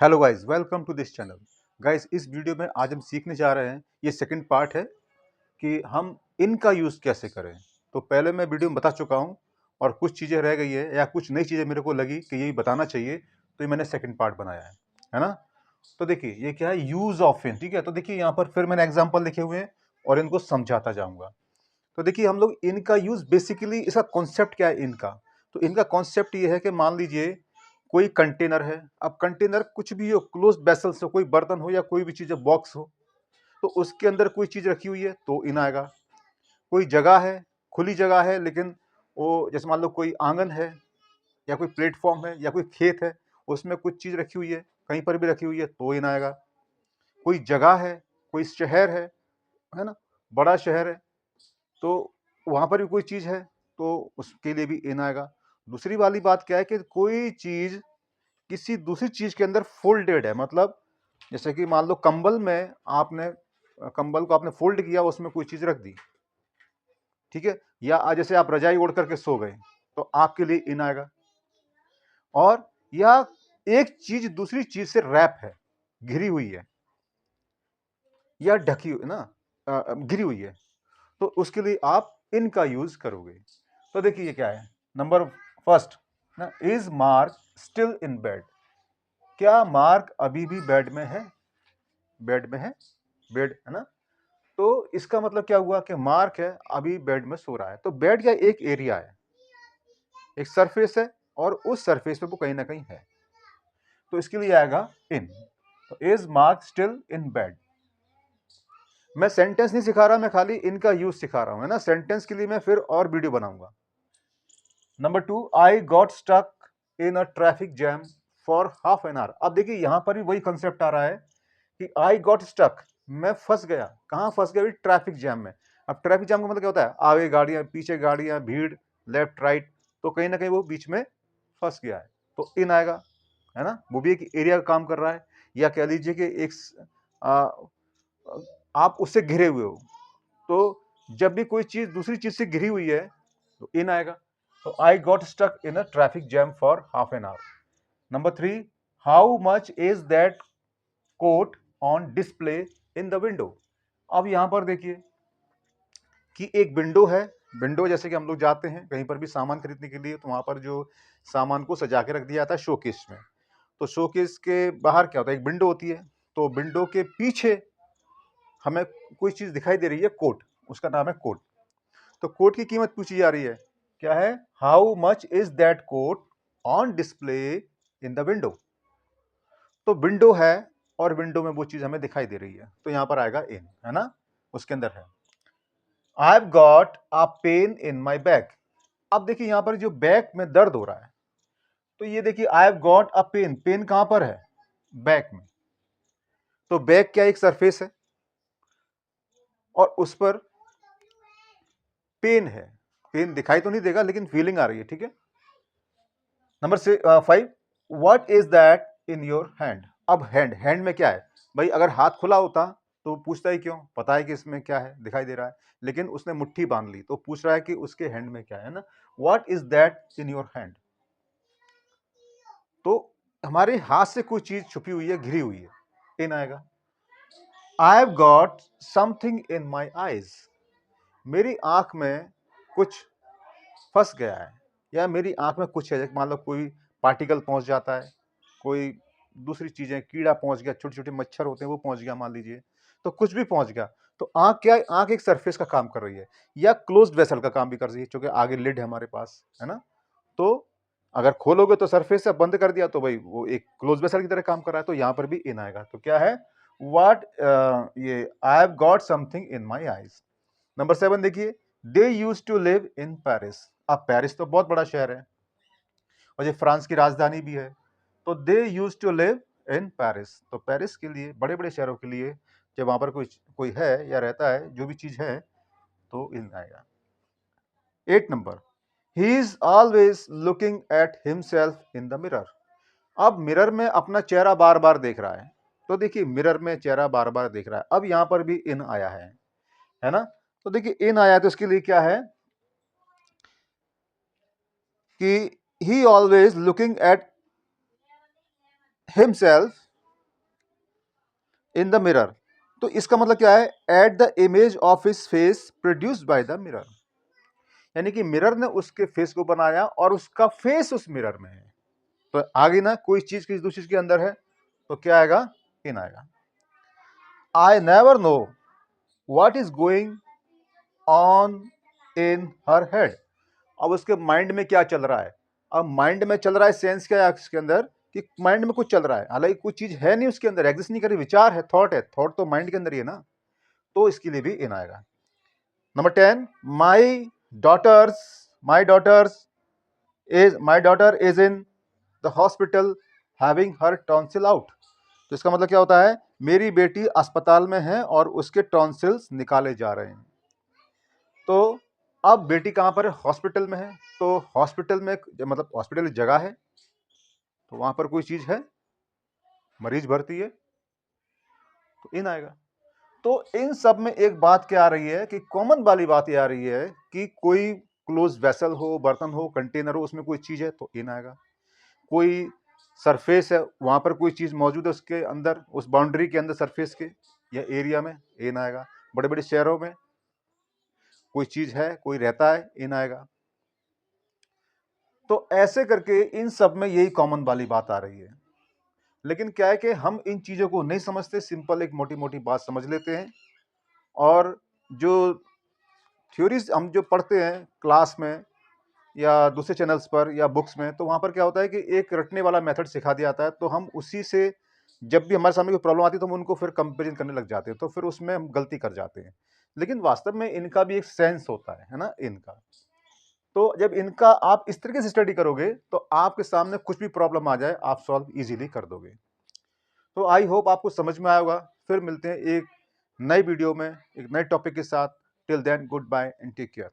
Hello guys, welcome to this channel. Guys, इस video में आज हम सीखने जा रहे हैं, ये सेकंड पार्ट है कि हम इनका यूज़ कैसे करें। तो पहले मैं वीडियो में बता चुका हूँ और कुछ चीज़ें रह गई है या कुछ नई चीज़ें मेरे को लगी कि ये बताना चाहिए, तो ये मैंने सेकंड पार्ट बनाया है ना। तो देखिए ये क्या है, यूज़ ऑफ इन। ठीक है, तो देखिए यहाँ पर फिर मैंने एग्जाम्पल लिखे हुए हैं और इनको समझाता जाऊँगा। तो देखिए हम लोग इनका यूज़ बेसिकली, इसका कॉन्सेप्ट क्या है इनका। तो इनका कॉन्सेप्ट ये है कि मान लीजिए कोई कंटेनर है। अब कंटेनर कुछ भी हो, क्लोज्ड वेसल्स हो, कोई बर्तन हो या कोई भी चीज़ बॉक्स हो, तो उसके अंदर कोई चीज़ रखी हुई है तो इन आएगा। कोई जगह है, खुली जगह है, लेकिन वो जैसे मान लो कोई आंगन है या कोई प्लेटफॉर्म है या कोई खेत है, उसमें कुछ चीज़ रखी हुई है, कहीं पर भी रखी हुई है तो इन आएगा। कोई जगह है, कोई शहर है ना, बड़ा शहर है, तो वहाँ पर भी कोई चीज़ है तो उसके लिए भी इन आएगा। दूसरी वाली बात क्या है कि कोई चीज़ किसी दूसरी चीज़ के अंदर फोल्डेड है, मतलब जैसे कि मान लो कंबल में आपने कंबल को आपने फोल्ड किया, उसमें कोई चीज़ रख दी, ठीक है, या जैसे आप रजाई ओढ़ करके सो गए तो आपके लिए इन आएगा। और या एक चीज़ दूसरी चीज़ से रैप है, घिरी हुई है या ढकी हुई ना, घिरी हुई है, तो उसके लिए आप इनका यूज करोगे। तो देखिए ये क्या है, नंबर फर्स्ट ना, is mark still in bed. क्या मार्क अभी भी बेड में है? बेड में है, बेड है ना। तो इसका मतलब क्या हुआ कि मार्क है, अभी बेड में सो रहा है। तो बेड का एक एरिया है, एक सरफेस है, और उस सरफेस पे वो कहीं ना कहीं है, तो इसके लिए आएगा इन। तो is mark still in bed. मैं सेंटेंस नहीं सिखा रहा, मैं खाली इनका यूज सिखा रहा हूं, है ना। सेंटेंस के लिए मैं फिर और वीडियो बनाऊंगा। Number two, I got stuck in a traffic jam for half an hour. अब देखिए यहां पर भी वही कंसेप्ट आ रहा है कि आई गॉट स्टक, मैं फंस गया। कहां फंस गया? ट्रैफिक जैम में। अब ट्रैफिक जैम का मतलब क्या होता है? आगे गाड़ियां, पीछे गाड़ियां, भीड़, लेफ्ट राइट, तो कहीं ना कहीं वो बीच में फंस गया है, तो इन आएगा, है ना। वो भी एक एरिया का काम कर रहा है, या कह लीजिए कि एक आ, आप उससे घिरे हुए हो, तो जब भी कोई चीज दूसरी चीज से घिरी हुई है तो इन आएगा। तो I got stuck in a traffic jam for half an hour. Number three, how much is that coat on display in the window. अब यहां पर देखिए कि एक विंडो है। विंडो जैसे कि हम लोग जाते हैं कहीं पर भी सामान खरीदने के लिए, तो वहां पर जो सामान को सजा के रख दिया जाता है शोकेस में, तो शोकेस के बाहर क्या होता है? एक विंडो होती है। तो विंडो के पीछे हमें कोई चीज दिखाई दे रही है, कोट, उसका नाम है कोट। तो कोट की कीमत पूछी जा रही है, क्या है? How much is that coat on display in the window. तो विंडो है और विंडो में वो चीज हमें दिखाई दे रही है, तो यहां पर आएगा इन, है ना, उसके अंदर है। आई have got a pain in my back. अब देखिए यहां पर जो बैक में दर्द हो रहा है, तो ये देखिए I have got a pen, pen कहां पर है? बैक में। तो बैक क्या एक सरफेस है और उस पर पेन है। पेन दिखाई तो नहीं देगा लेकिन फीलिंग आ रही है, ठीक है। Number five, what is that in your hand. अब हैंड, हैंड में क्या है भाई? अगर हाथ खुला होता तो पूछता ही क्यों, पता है कि इसमें क्या है, दिखाई दे रहा है, लेकिन उसने मुट्ठी बांध ली तो पूछ रहा है कि उसके हैंड में क्या है ना। What is that in your hand. तो हमारे हाथ से कोई चीज छुपी हुई है, घिरी हुई है, इन आएगा। आई have got something in my eyes. मेरी आंख में कुछ फंस गया है, या मेरी आंख में कुछ है, मान लो कोई पार्टिकल पहुंच जाता है, कोई दूसरी चीजें, कीड़ा पहुंच गया, छोटे छोटे मच्छर होते हैं वो पहुंच गया मान लीजिए, तो कुछ भी पहुंच गया। तो आंख क्या है? आंख एक सरफेस का काम कर रही है, या क्लोज्ड वेसल का काम भी कर रही है, क्योंकि आगे लिड है हमारे पास, है ना। तो अगर खोलोगे तो सरफेस से, बंद कर दिया तो भाई वो एक क्लोज वेसल की तरह काम कर रहा है, तो यहां पर भी इन आएगा। तो क्या है? व्हाट, ये I have got something in my eyes. Number seven देखिए, they used to live in Paris. अब पेरिस तो बहुत बड़ा शहर है और ये फ्रांस की राजधानी भी है, तो they used to live in Paris. तो पेरिस के लिए, बड़े बड़े शहरों के लिए, जब वहां पर कोई कोई है या रहता है, जो भी चीज है, तो इन आएगा। 8 number, he is always looking at himself in the mirror. अब मिरर में अपना चेहरा बार बार देख रहा है, तो देखिए मिरर में चेहरा बार बार देख रहा है। अब यहां पर भी इन आया है ना। तो देखिए इन आया तो इसके लिए क्या है कि ही always looking at himself in the mirror. तो इसका मतलब क्या है, at the image of his face produced by the mirror, यानी कि मिरर ने उसके फेस को बनाया और उसका फेस उस मिरर में है। तो आगे ना कोई चीज किसी दूसरी चीज के अंदर है तो क्या आएगा, इन आएगा। I never know what is going on in her head. अब उसके माइंड में क्या चल रहा है, अब माइंड में चल रहा है सेंस क्या है इसके अंदर कि माइंड में कुछ चल रहा है, हालांकि कुछ चीज है नहीं उसके अंदर, एग्जिस्ट नहीं कर रही, विचार है, थॉट है, थॉट तो माइंड के अंदर ही है ना, तो इसके लिए भी इन आएगा। Number 10, my daughter is in the hospital having her tonsil out. तो इसका मतलब क्या होता है, मेरी बेटी अस्पताल में है और उसके टॉन्सिल्स निकाले जा रहे हैं। तो अब बेटी कहां पर है, हॉस्पिटल में है, तो हॉस्पिटल में मतलब हॉस्पिटल जगह है, तो वहां पर कोई चीज है, मरीज भर्ती है, तो इन आएगा। तो इन सब में एक बात क्या आ रही है कि कॉमन वाली बात ये आ रही है कि कोई क्लोज वेसल हो, बर्तन हो, कंटेनर हो, उसमें कोई चीज है तो इन आएगा। कोई सरफेस है, वहां पर कोई चीज मौजूद है उसके अंदर, उस बाउंड्री के अंदर, सरफेस के या एरिया में, इन आएगा। बड़े बड़े शहरों में कोई चीज है, कोई रहता है, इन आएगा। तो ऐसे करके इन सब में यही कॉमन वाली बात आ रही है। लेकिन क्या है कि हम इन चीजों को नहीं समझते, सिंपल एक मोटी मोटी बात समझ लेते हैं, और जो थ्योरीज हम जो पढ़ते हैं क्लास में या दूसरे चैनल्स पर या बुक्स में, तो वहां पर क्या होता है कि एक रटने वाला मेथड सिखा दिया जाता है, तो हम उसी से जब भी हमारे सामने कोई प्रॉब्लम आती है तो हम उनको फिर कंपेरिजन करने लग जाते हैं, तो फिर उसमें हम गलती कर जाते हैं। लेकिन वास्तव में इनका भी एक सेंस होता है ना, इनका। तो जब इनका आप इस तरीके से स्टडी करोगे तो आपके सामने कुछ भी प्रॉब्लम आ जाए आप सॉल्व इजीली कर दोगे। तो आई होप आपको समझ में आया होगा। फिर मिलते हैं एक नई वीडियो में एक नए टॉपिक के साथ। Till then goodbye and take care.